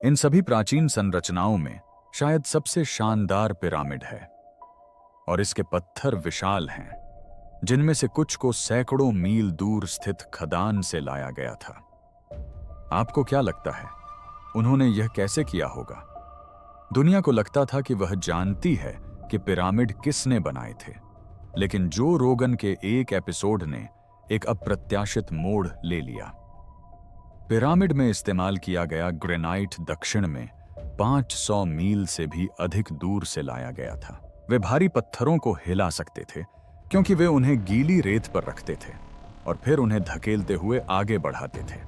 इन सभी प्राचीन संरचनाओं में शायद सबसे शानदार पिरामिड है और इसके पत्थर विशाल हैं, जिनमें से कुछ को सैकड़ों मील दूर स्थित खदान से लाया गया था। आपको क्या लगता है, उन्होंने यह कैसे किया होगा? दुनिया को लगता था कि वह जानती है कि पिरामिड किसने बनाए थे, लेकिन जो रोगन के एक एपिसोड ने एक अप्रत्याशित मोड़ ले लिया। पिरामिड में इस्तेमाल किया गया ग्रेनाइट दक्षिण में 500 मील से भी अधिक दूर से लाया गया था। वे भारी पत्थरों को हिला सकते थे क्योंकि वे उन्हें गीली रेत पर रखते थे और फिर उन्हें धकेलते हुए आगे बढ़ाते थे।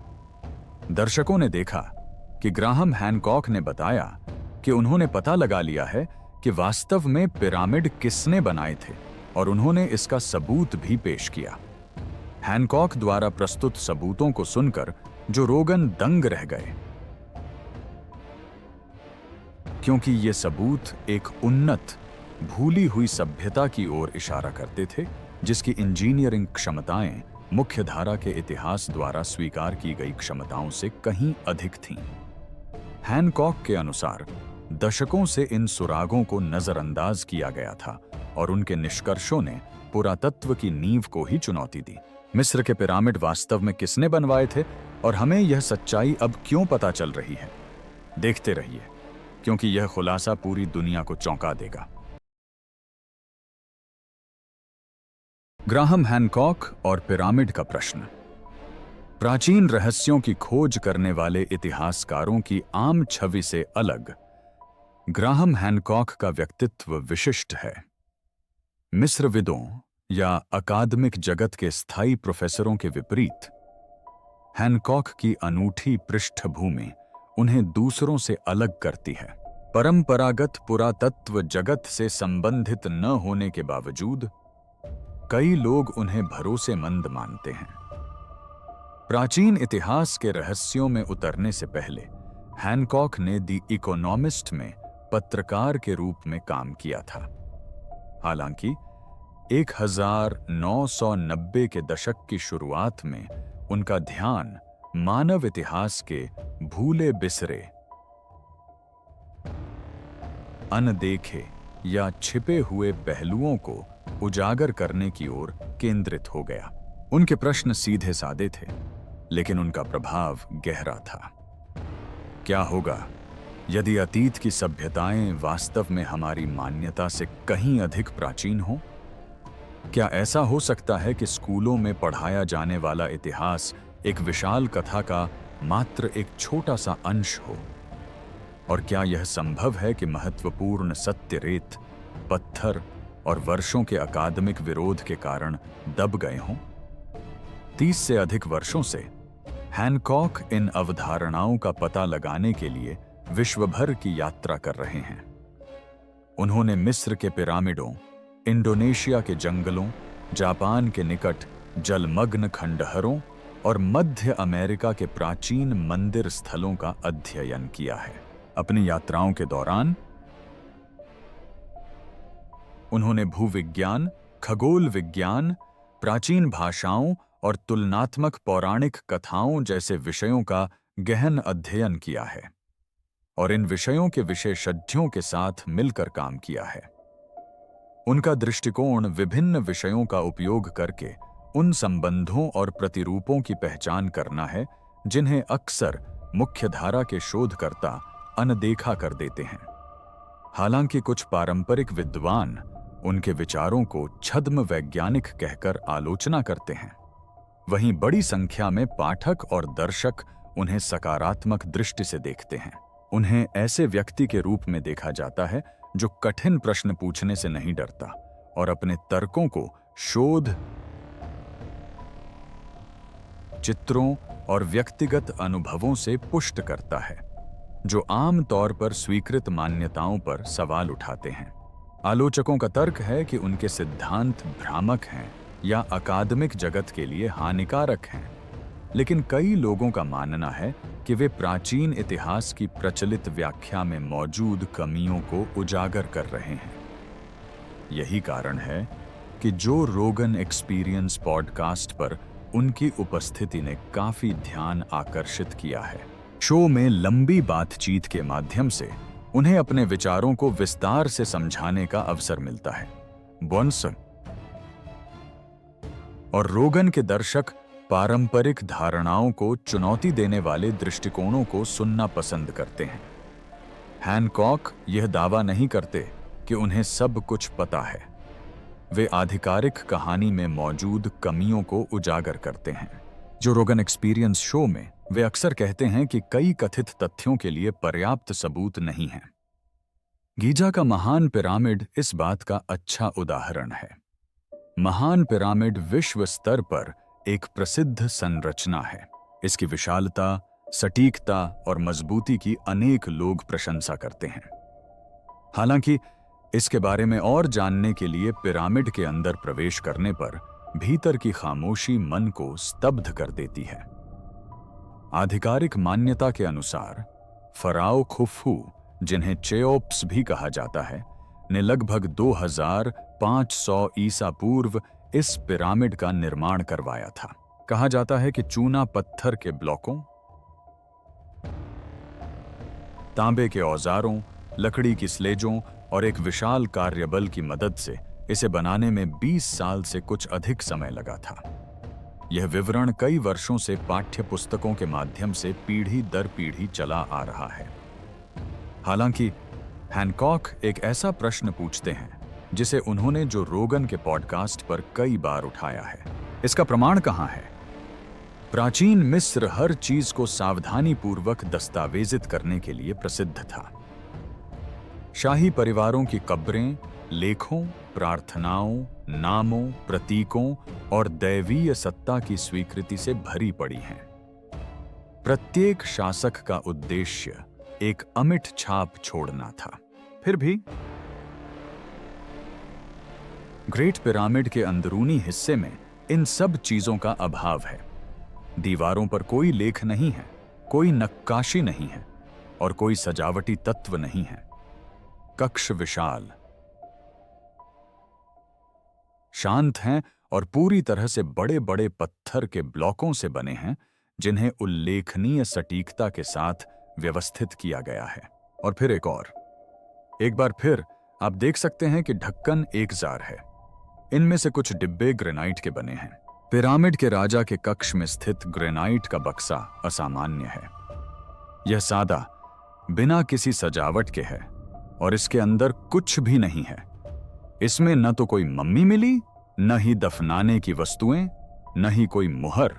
दर्शकों ने देखा कि ग्राहम हैनकॉक ने बताया कि उन्होंने पता लगा लिया है कि वास्तव में पिरामिड किसने बनाए थे और उन्होंने इसका सबूत भी पेश किया। हैनकॉक द्वारा प्रस्तुत सबूतों को सुनकर जो रोगन दंग रह गए, क्योंकि ये सबूत एक उन्नत, भूली हुई सभ्यता की ओर इशारा करते थे जिसकी इंजीनियरिंग क्षमताएं मुख्यधारा के इतिहास द्वारा स्वीकार की गई क्षमताओं से कहीं अधिक थीं। हैनकॉक के अनुसार दशकों से इन सुरागों को नजरअंदाज किया गया था और उनके निष्कर्षों ने पुरातत्व की नींव को ही चुनौती दी। मिस्र के पिरामिड वास्तव में किसने बनवाए थे और हमें यह सच्चाई अब क्यों पता चल रही है? देखते रहिए, क्योंकि यह खुलासा पूरी दुनिया को चौंका देगा। ग्राहम हैनकॉक और पिरामिड का प्रश्न। प्राचीन रहस्यों की खोज करने वाले इतिहासकारों की आम छवि से अलग ग्राहम हैनकॉक का व्यक्तित्व विशिष्ट है। मिस्रविदों या अकादमिक जगत के स्थायी प्रोफेसरों के विपरीत, हैनकॉक की अनूठी पृष्ठभूमि उन्हें दूसरों से अलग करती है। परंपरागत पुरातत्व जगत से संबंधित न होने के बावजूद कई लोग उन्हें भरोसेमंद मानते हैं। प्राचीन इतिहास के रहस्यों में उतरने से पहले हैनकॉक ने द इकोनॉमिस्ट में पत्रकार के रूप में काम किया था। हालांकि 1990 के दशक की शुरुआत में उनका ध्यान मानव इतिहास के भूले बिसरे, अनदेखे या छिपे हुए पहलुओं को उजागर करने की ओर केंद्रित हो गया। उनके प्रश्न सीधे सादे थे, लेकिन उनका प्रभाव गहरा था। क्या होगा यदि अतीत की सभ्यताएं वास्तव में हमारी मान्यता से कहीं अधिक प्राचीन हों? क्या ऐसा हो सकता है कि स्कूलों में पढ़ाया जाने वाला इतिहास एक विशाल कथा का मात्र एक छोटा सा अंश हो? और क्या यह संभव है कि महत्वपूर्ण सत्य रेत, पत्थर और वर्षों के अकादमिक विरोध के कारण दब गए हों? 30 से अधिक वर्षों से हैनकॉक इन अवधारणाओं का पता लगाने के लिए विश्वभर की यात्रा कर रहे हैं। उन्होंने मिस्र के पिरामिडों, इंडोनेशिया के जंगलों, जापान के निकट जलमग्न खंडहरों और मध्य अमेरिका के प्राचीन मंदिर स्थलों का अध्ययन किया है। अपनी यात्राओं के दौरान उन्होंने भूविज्ञान, खगोल विज्ञान, प्राचीन भाषाओं और तुलनात्मक पौराणिक कथाओं जैसे विषयों का गहन अध्ययन किया है और इन विषयों के विशेषज्ञों के साथ मिलकर काम किया है। उनका दृष्टिकोण विभिन्न विषयों का उपयोग करके उन संबंधों और प्रतिरूपों की पहचान करना है जिन्हें अक्सर मुख्यधारा के शोधकर्ता अनदेखा कर देते हैं। हालांकि कुछ पारंपरिक विद्वान उनके विचारों को छद्म वैज्ञानिक कहकर आलोचना करते हैं, वहीं बड़ी संख्या में पाठक और दर्शक उन्हें सकारात्मक दृष्टि से देखते हैं। उन्हें ऐसे व्यक्ति के रूप में देखा जाता है जो कठिन प्रश्न पूछने से नहीं डरता और अपने तर्कों को शोध, चित्रों और व्यक्तिगत अनुभवों से पुष्ट करता है, जो आम तौर पर स्वीकृत मान्यताओं पर सवाल उठाते हैं। आलोचकों का तर्क है कि उनके सिद्धांत भ्रामक हैं या अकादमिक जगत के लिए हानिकारक हैं, लेकिन कई लोगों का मानना है कि वे प्राचीन इतिहास की प्रचलित व्याख्या में मौजूद कमियों को उजागर कर रहे हैं। यही कारण है कि जो रोगन एक्सपीरियंस पॉडकास्ट पर उनकी उपस्थिति ने काफी ध्यान आकर्षित किया है। शो में लंबी बातचीत के माध्यम से उन्हें अपने विचारों को विस्तार से समझाने का अवसर मिलता है। बॉन्सन और रोगन के दर्शक पारंपरिक धारणाओं को चुनौती देने वाले दृष्टिकोणों को सुनना पसंद करते हैं। हैनकॉक यह दावा नहीं करते कि उन्हें सब कुछ पता है। वे आधिकारिक कहानी में मौजूद कमियों को उजागर करते हैं। जो रोगन एक्सपीरियंस शो में वे अक्सर कहते हैं कि कई कथित तथ्यों के लिए पर्याप्त सबूत नहीं हैं। गीजा का महान पिरामिड इस बात का अच्छा उदाहरण है। महान पिरामिड विश्व स्तर पर एक प्रसिद्ध संरचना है। इसकी विशालता, सटीकता और मजबूती की अनेक लोग प्रशंसा करते हैं। हालांकि इसके बारे में और जानने के लिए पिरामिड के अंदर प्रवेश करने पर भीतर की खामोशी मन को स्तब्ध कर देती है। आधिकारिक मान्यता के अनुसार फराओ खुफू, जिन्हें चेओप्स भी कहा जाता है, ने लगभग 2500 ईसा पूर्व इस पिरामिड का निर्माण करवाया था। कहा जाता है कि चूना पत्थर के ब्लॉकों, तांबे के औजारों, लकड़ी की स्लेजों और एक विशाल कार्यबल की मदद से इसे बनाने में 20 साल से कुछ अधिक समय लगा था। यह विवरण कई वर्षों से पाठ्य पुस्तकों के माध्यम से पीढ़ी दर पीढ़ी चला आ रहा है। हालांकि हैनकॉक एक ऐसा प्रश्न पूछते हैं जिसे उन्होंने जो रोगन के पॉडकास्ट पर कई बार उठाया है। इसका प्रमाण कहां है? प्राचीन मिस्र हर चीज को सावधानीपूर्वक दस्तावेजित करने के लिए प्रसिद्ध था। शाही परिवारों की कब्रें लेखों, प्रार्थनाओं, नामों, प्रतीकों और दैवीय सत्ता की स्वीकृति से भरी पड़ी हैं। प्रत्येक शासक का उद्देश्य एक अमिट छाप छोड़ना था। फिर भी ग्रेट पिरामिड के अंदरूनी हिस्से में इन सब चीजों का अभाव है। दीवारों पर कोई लेख नहीं है, कोई नक्काशी नहीं है और कोई सजावटी तत्व नहीं है। कक्ष विशाल, शांत हैं और पूरी तरह से बड़े बड़े पत्थर के ब्लॉकों से बने हैं, जिन्हें उल्लेखनीय सटीकता के साथ व्यवस्थित किया गया है। और फिर एक बार फिर आप देख सकते हैं कि ढक्कन एक जार है। इनमें से कुछ डिब्बे ग्रेनाइट के बने हैं। पिरामिड के राजा के कक्ष में स्थित ग्रेनाइट का बक्सा असामान्य है। यह सादा, बिना किसी सजावट के है और इसके अंदर कुछ भी नहीं है। इसमें न तो कोई मम्मी मिली, न ही दफनाने की वस्तुएं, न ही कोई मुहर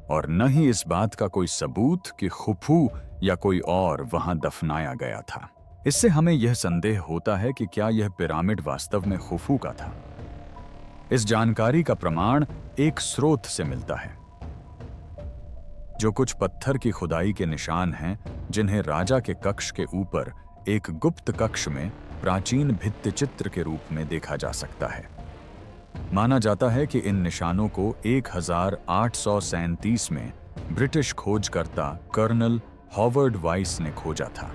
और न ही इस बात का कोई सबूत कि खुफू या कोई और वहां दफनाया गया था। इससे हमें यह संदेह होता है कि क्या यह पिरामिड वास्तव में खुफू का था। इस जानकारी का प्रमाण एक स्रोत से मिलता है। जो कुछ पत्थर की खुदाई के निशान हैं, जिन्हें राजा के कक्ष के ऊपर एक गुप्त कक्ष में प्राचीन भित्तिचित्र के रूप में देखा जा सकता है। माना जाता है कि इन निशानों को 1837 में ब्रिटिश खोजकर्ता कर्नल हॉवर्ड वाइस ने खोजा था,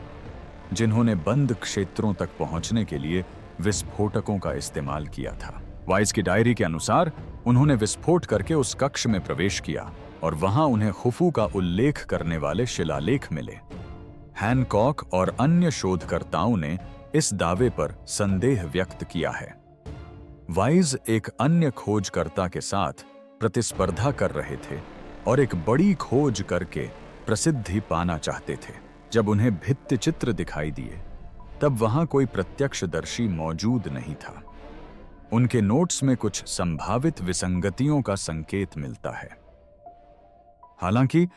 जिन्होंने बंद क्षेत्रों तक पहुंचने के लिए विस्फोटकों का इस्तेमाल किया था। वाइस की डायरी के अनुसार उन्होंने विस्फोट करके उस कक्ष में प्रवेश किया और वहां उन्हें खुफू का उल्लेख करने वाले शिलालेख मिले। हैनकॉक और अन्य शोधकर्ताओं ने इस दावे पर संदेह व्यक्त किया है। वाइज एक अन्य खोजकर्ता के साथ प्रतिस्पर्धा कर रहे थे और एक बड़ी खोज करके प्रसिद्धि पाना चाहते थे। जब उन्हें भित्तिचित्र दिखाई दिए, तब वहां कोई प्रत्यक्षदर्शी मौजूद नहीं था। उनके नोट्स में कुछ संभावित विसंगतियों का संकेत मिलता है। हालांकि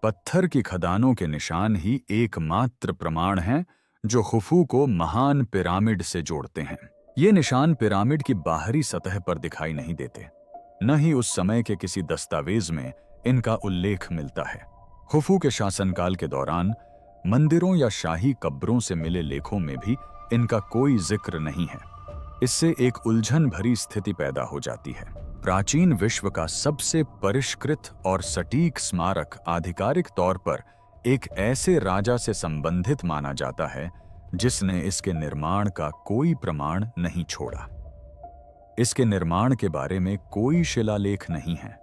पत्थर की खदानों के निशान ही एकमात्र प्रमाण हैं जो खुफू को महान पिरामिड से जोड़ते हैं। ये निशान पिरामिड की बाहरी सतह पर दिखाई नहीं देते, न ही उस समय के किसी दस्तावेज में इनका उल्लेख मिलता है। खुफू के शासनकाल के दौरान मंदिरों या शाही कब्रों से मिले लेखों में भी इनका कोई जिक्र नहीं है। इससे एक उलझन भरी स्थिति पैदा हो जाती है। प्राचीन विश्व का सबसे परिष्कृत और सटीक स्मारक आधिकारिक तौर पर एक ऐसे राजा से संबंधित माना जाता है जिसने इसके निर्माण का कोई प्रमाण नहीं छोड़ा। इसके निर्माण के बारे में कोई शिलालेख नहीं है,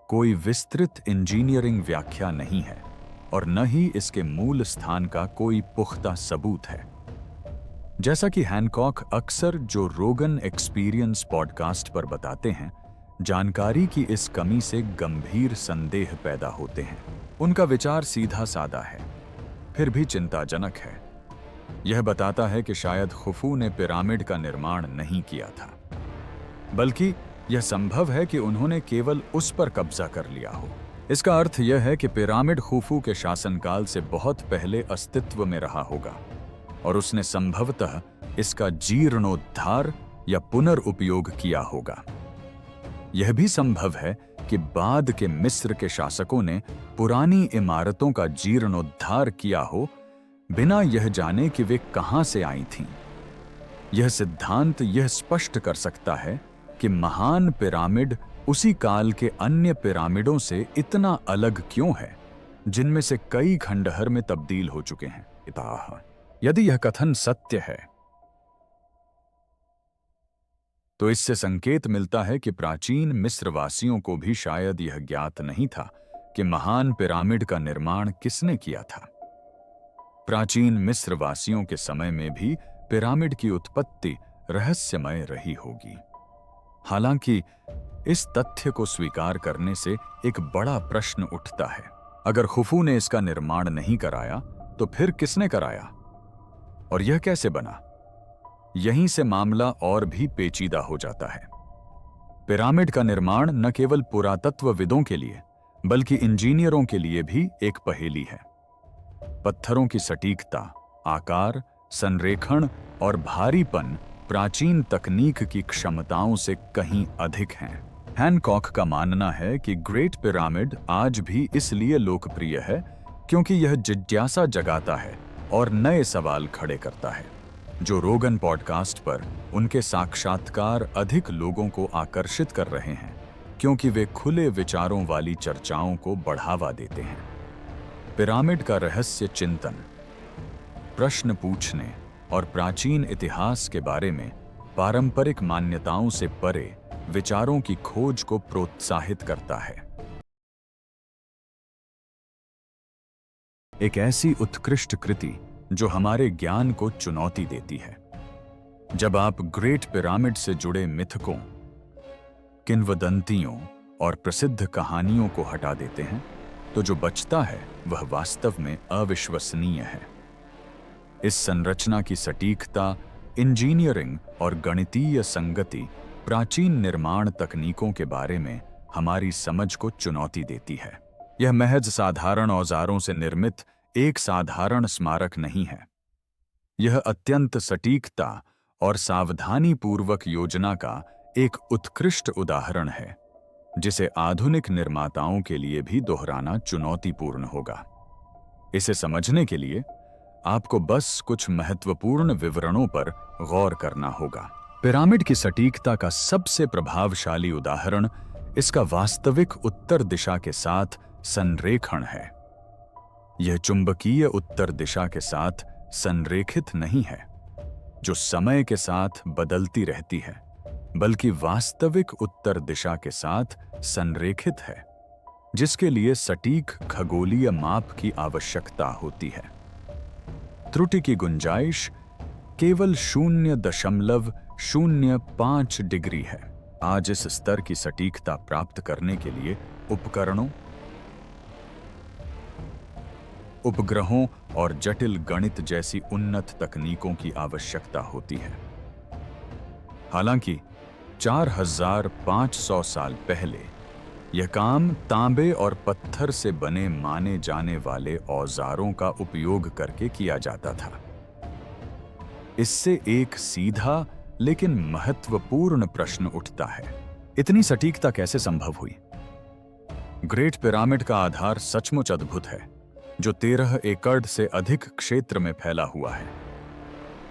कोई विस्तृत इंजीनियरिंग व्याख्या नहीं है और न ही इसके मूल स्थान का कोई पुख्ता सबूत है। जैसा कि हैनकॉक अक्सर जो रोगन एक्सपीरियंस पॉडकास्ट पर बताते हैं, जानकारी की इस कमी से गंभीर संदेह पैदा होते हैं। उनका विचार सीधा साधा है, फिर भी चिंताजनक है। यह बताता है कि शायद खुफू ने पिरामिड का निर्माण नहीं किया था, बल्कि यह संभव है कि उन्होंने केवल उस पर कब्जा कर लिया हो। इसका अर्थ यह है कि पिरामिड खुफू के शासनकाल से बहुत पहले अस्तित्व में रहा होगा और उसने संभवतः इसका जीर्णोद्धार या पुनर्उपयोग किया होगा। यह भी संभव है कि बाद के मिस्र के शासकों ने पुरानी इमारतों का जीर्णोद्धार किया हो, बिना यह जाने कि वे कहां से आई थीं। यह सिद्धांत यह स्पष्ट कर सकता है कि महान पिरामिड उसी काल के अन्य पिरामिडों से इतना अलग क्यों है, जिनमें से कई खंडहर में तब्दील हो चुके हैं। यदि यह कथन सत्य है, तो इससे संकेत मिलता है कि प्राचीन मिस्रवासियों को भी शायद यह ज्ञात नहीं था कि महान पिरामिड का निर्माण किसने किया था। प्राचीन मिस्रवासियों के समय में भी पिरामिड की उत्पत्ति रहस्यमय रही होगी। हालांकि इस तथ्य को स्वीकार करने से एक बड़ा प्रश्न उठता है। अगर खुफू ने इसका निर्माण नहीं कराया, तो फिर किसने कराया और यह कैसे बना? यहीं से मामला और भी पेचीदा हो जाता है। पिरामिड का निर्माण न केवल पुरातत्वविदों के लिए, बल्कि इंजीनियरों के लिए भी एक पहेली है। पत्थरों की सटीकता, आकार, संरेखण और भारीपन प्राचीन तकनीक की क्षमताओं से कहीं अधिक हैं। हैनकॉक का मानना है कि ग्रेट पिरामिड आज भी इसलिए लोकप्रिय है क्योंकि यह जिज्ञासा जगाता है और नए सवाल खड़े करता है। जो रोगन पॉडकास्ट पर उनके साक्षात्कार अधिक लोगों को आकर्षित कर रहे हैं, क्योंकि वे खुले विचारों वाली चर्चाओं को बढ़ावा देते हैं। पिरामिड का रहस्य चिंतन, प्रश्न पूछने और प्राचीन इतिहास के बारे में पारंपरिक मान्यताओं से परे विचारों की खोज को प्रोत्साहित करता है। एक ऐसी उत्कृष्ट कृति जो हमारे ज्ञान को चुनौती देती है। जब आप ग्रेट पिरामिड से जुड़े मिथकों, किंवदंतियों और प्रसिद्ध कहानियों को हटा देते हैं, तो जो बचता है वह वास्तव में अविश्वसनीय है। इस संरचना की सटीकता, इंजीनियरिंग और गणितीय संगति प्राचीन निर्माण तकनीकों के बारे में हमारी समझ को चुनौती देती है। यह महज साधारण औजारों से निर्मित एक साधारण स्मारक नहीं है। यह अत्यंत सटीकता और सावधानीपूर्वक योजना का एक उत्कृष्ट उदाहरण है, जिसे आधुनिक निर्माताओं के लिए भी दोहराना चुनौतीपूर्ण होगा। इसे समझने के लिए आपको बस कुछ महत्वपूर्ण विवरणों पर गौर करना होगा। पिरामिड की सटीकता का सबसे प्रभावशाली उदाहरण इसका वास्तविक उत्तर दिशा के साथ संरेखण है। यह चुंबकीय उत्तर दिशा के साथ संरेखित नहीं है, जो समय के साथ बदलती रहती है, बल्कि वास्तविक उत्तर दिशा के साथ संरेखित है, जिसके लिए सटीक खगोलीय माप की आवश्यकता होती है। त्रुटि की गुंजाइश केवल 0.05 डिग्री है। आज इस स्तर की सटीकता प्राप्त करने के लिए उपकरणों, उपग्रहों और जटिल गणित जैसी उन्नत तकनीकों की आवश्यकता होती है। हालांकि 4500 साल पहले यह काम तांबे और पत्थर से बने माने जाने वाले औजारों का उपयोग करके किया जाता था। इससे एक सीधा लेकिन महत्वपूर्ण प्रश्न उठता है, इतनी सटीकता कैसे संभव हुई? ग्रेट पिरामिड का आधार सचमुच अद्भुत है, जो 13 एकड़ से अधिक क्षेत्र में फैला हुआ है।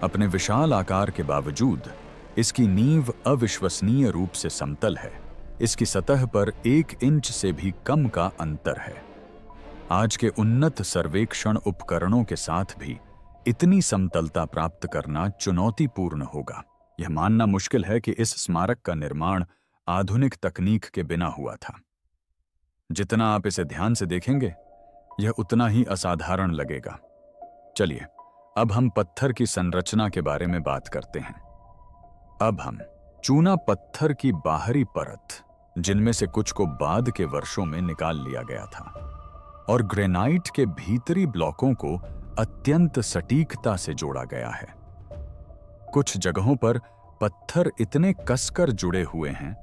अपने विशाल आकार के बावजूद इसकी नींव अविश्वसनीय रूप से समतल है। इसकी सतह पर 1 इंच से भी कम का अंतर है। आज के उन्नत सर्वेक्षण उपकरणों के साथ भी इतनी समतलता प्राप्त करना चुनौतीपूर्ण होगा। यह मानना मुश्किल है कि इस स्मारक का निर्माण आधुनिक तकनीक के बिना हुआ था। जितना आप इसे ध्यान से देखेंगे, यह उतना ही असाधारण लगेगा। चलिए, अब हम पत्थर की संरचना के बारे में बात करते हैं। अब हम चूना पत्थर की बाहरी परत, जिनमें से कुछ को बाद के वर्षों में निकाल लिया गया था, और ग्रेनाइट के भीतरी ब्लॉकों को अत्यंत सटीकता से जोड़ा गया है। कुछ जगहों पर पत्थर इतने कसकर जुड़े हुए हैं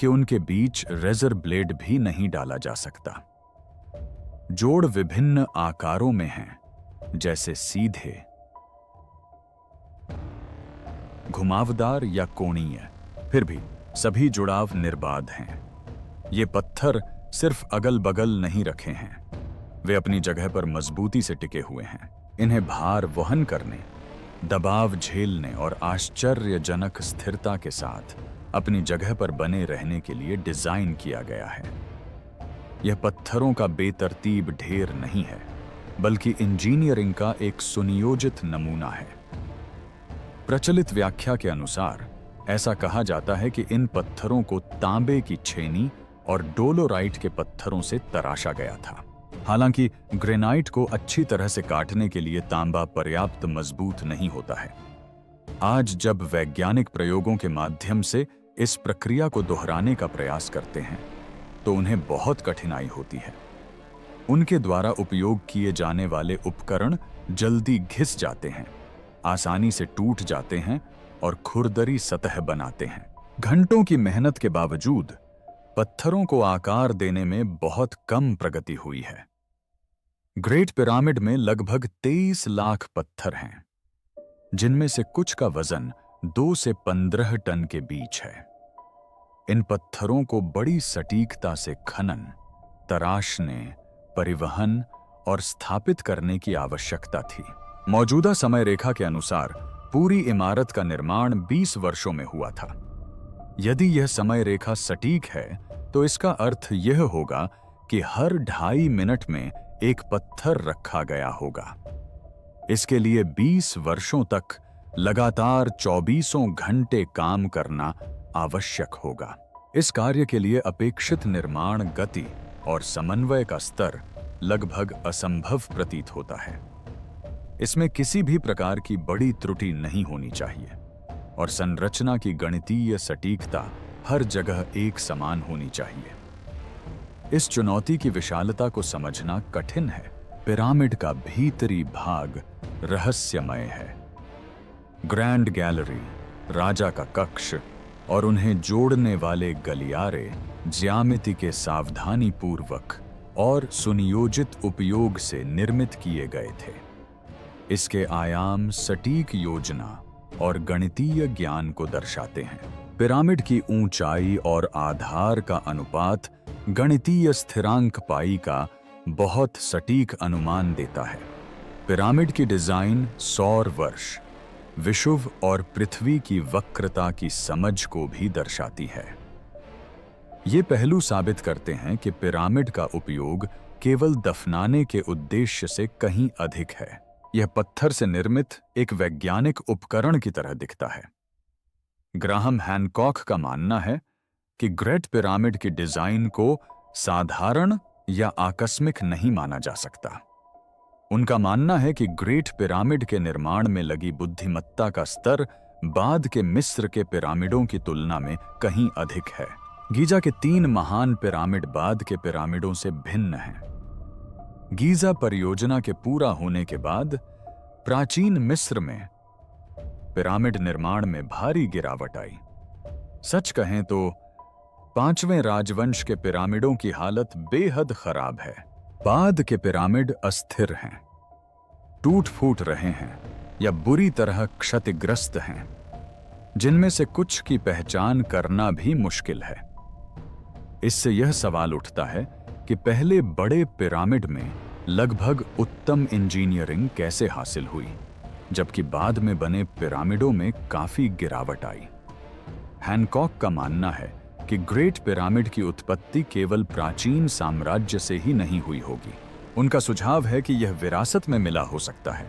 कि उनके बीच रेजर ब्लेड भी नहीं डाला जा सकता। जोड़ विभिन्न आकारों में हैं, जैसे सीधे, घुमावदार या कोणीय, फिर भी सभी जुड़ाव निर्बाध हैं। ये पत्थर सिर्फ अगल बगल नहीं रखे हैं, वे अपनी जगह पर मजबूती से टिके हुए हैं। इन्हें भार वहन करने, दबाव झेलने और आश्चर्यजनक स्थिरता के साथ अपनी जगह पर बने रहने के लिए डिजाइन किया गया है। यह पत्थरों का बेतरतीब ढेर नहीं है, बल्कि इंजीनियरिंग का एक सुनियोजित नमूना है। प्रचलित व्याख्या के अनुसार ऐसा कहा जाता है कि इन पत्थरों को तांबे की छेनी और डोलोराइट के पत्थरों से तराशा गया था। हालांकि ग्रेनाइट को अच्छी तरह से काटने के लिए तांबा पर्याप्त मजबूत नहीं होता है। आज जब वैज्ञानिक प्रयोगों के माध्यम से इस प्रक्रिया को दोहराने का प्रयास करते हैं, तो उन्हें बहुत कठिनाई होती है। उनके द्वारा उपयोग किए जाने वाले उपकरण जल्दी घिस जाते हैं, आसानी से टूट जाते हैं और खुरदरी सतह बनाते हैं। घंटों की मेहनत के बावजूद पत्थरों को आकार देने में बहुत कम प्रगति हुई है। ग्रेट पिरामिड में लगभग 23 लाख पत्थर हैं, जिनमें से कुछ का वजन 2 से 15 टन के बीच है। इन पत्थरों को बड़ी सटीकता से खनन, तराशने, परिवहन और स्थापित करने की आवश्यकता थी। मौजूदा समय रेखा के अनुसार पूरी इमारत का निर्माण 20 वर्षों में हुआ था। यदि यह समय रेखा सटीक है, तो इसका अर्थ यह होगा कि हर 2.5 मिनट में एक पत्थर रखा गया होगा। इसके लिए 20 वर्षों तक लगातार 24 घंटे काम करना आवश्यक होगा। इस कार्य के लिए अपेक्षित निर्माण गति और समन्वय का स्तर लगभग असंभव प्रतीत होता है। इसमें किसी भी प्रकार की बड़ी त्रुटि नहीं होनी चाहिए और संरचना की गणितीय सटीकता हर जगह एक समान होनी चाहिए। इस चुनौती की विशालता को समझना कठिन है। पिरामिड का भीतरी भाग रहस्यमय है। ग्रैंड गैलरी, राजा का कक्ष और उन्हें जोड़ने वाले गलियारे ज्यामिति के सावधानी पूर्वक और सुनियोजित उपयोग से निर्मित किए गए थे। इसके आयाम सटीक योजना और गणितीय ज्ञान को दर्शाते हैं। पिरामिड की ऊंचाई और आधार का अनुपात गणितीय स्थिरांक पाई का बहुत सटीक अनुमान देता है। पिरामिड की डिजाइन सौर वर्ष, विषुव और पृथ्वी की वक्रता की समझ को भी दर्शाती है। ये पहलू साबित करते हैं कि पिरामिड का उपयोग केवल दफनाने के उद्देश्य से कहीं अधिक है। यह पत्थर से निर्मित एक वैज्ञानिक उपकरण की तरह दिखता है। ग्राहम हैनकॉक का मानना है कि ग्रेट पिरामिड की डिजाइन को साधारण या आकस्मिक नहीं माना जा सकता। उनका मानना है कि ग्रेट पिरामिड के निर्माण में लगी बुद्धिमत्ता का स्तर बाद के मिस्र के पिरामिडों की तुलना में कहीं अधिक है। गीजा के 3 महान पिरामिड बाद के पिरामिडों से भिन्न हैं। गीजा परियोजना के पूरा होने के बाद प्राचीन मिस्र में पिरामिड निर्माण में भारी गिरावट आई। सच कहें तो 5वें राजवंश के पिरामिडों की हालत बेहद खराब है। बाद के पिरामिड अस्थिर हैं, टूट फूट रहे हैं या बुरी तरह क्षतिग्रस्त हैं, जिनमें से कुछ की पहचान करना भी मुश्किल है। इससे यह सवाल उठता है कि पहले बड़े पिरामिड में लगभग उत्तम इंजीनियरिंग कैसे हासिल हुई, जबकि बाद में बने पिरामिडों में काफी गिरावट आई। हैनकॉक का मानना है कि ग्रेट पिरामिड की उत्पत्ति केवल प्राचीन साम्राज्य से ही नहीं हुई होगी। उनका सुझाव है कि यह विरासत में मिला हो सकता है,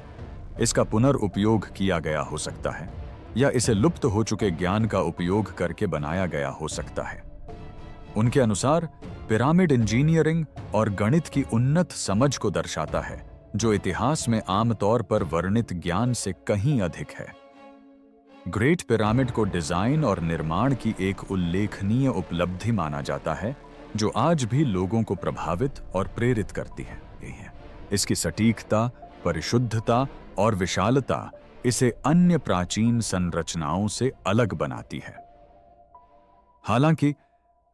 इसका पुनर्उपयोग किया गया हो सकता है, या इसे लुप्त हो चुके ज्ञान का उपयोग करके बनाया गया हो सकता है। उनके अनुसार पिरामिड इंजीनियरिंग और गणित की उन्नत समझ को दर्शाता है, जो इतिहास में आमतौर पर वर्णित ज्ञान से कहीं अधिक है। ग्रेट पिरामिड को डिजाइन और निर्माण की एक उल्लेखनीय उपलब्धि माना जाता है, जो आज भी लोगों को प्रभावित और प्रेरित करती है। इसकी सटीकता, परिशुद्धता और विशालता इसे अन्य प्राचीन संरचनाओं से अलग बनाती है। हालांकि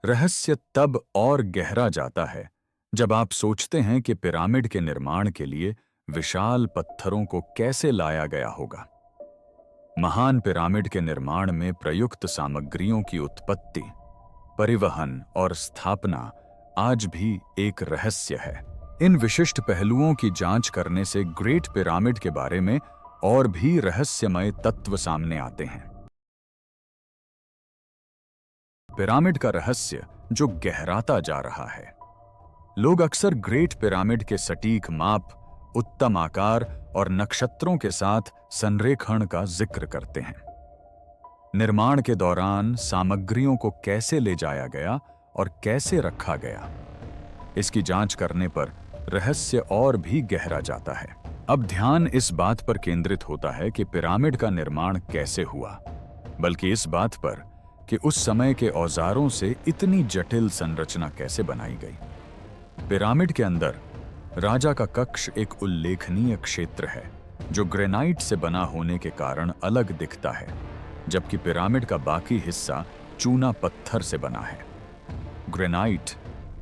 रहस्य तब और गहरा जाता है जब आप सोचते हैं कि पिरामिड के निर्माण के लिए विशाल पत्थरों को कैसे लाया गया होगा। महान पिरामिड के निर्माण में प्रयुक्त सामग्रियों की उत्पत्ति, परिवहन और स्थापना आज भी एक रहस्य है। इन विशिष्ट पहलुओं की जांच करने से ग्रेट पिरामिड के बारे में और भी रहस्यमय तत्व सामने आते हैं। पिरामिड का रहस्य जो गहराता जा रहा है। लोग अक्सर ग्रेट पिरामिड के सटीक माप, उत्तम आकार और नक्षत्रों के साथ संरेखण का जिक्र करते हैं। निर्माण के दौरान सामग्रियों को कैसे ले जाया गया और कैसे रखा गया, इसकी जांच करने पर रहस्य और भी गहरा जाता है। अब ध्यान इस बात पर केंद्रित होता है कि पिरामिड का निर्माण कैसे हुआ, बल्कि इस बात पर कि उस समय के औजारों से इतनी जटिल संरचना कैसे बनाई गई। पिरामिड के अंदर राजा का कक्ष एक उल्लेखनीय क्षेत्र है, जो ग्रेनाइट से बना होने के कारण अलग दिखता है, जबकि पिरामिड का बाकी हिस्सा चूना पत्थर से बना है। ग्रेनाइट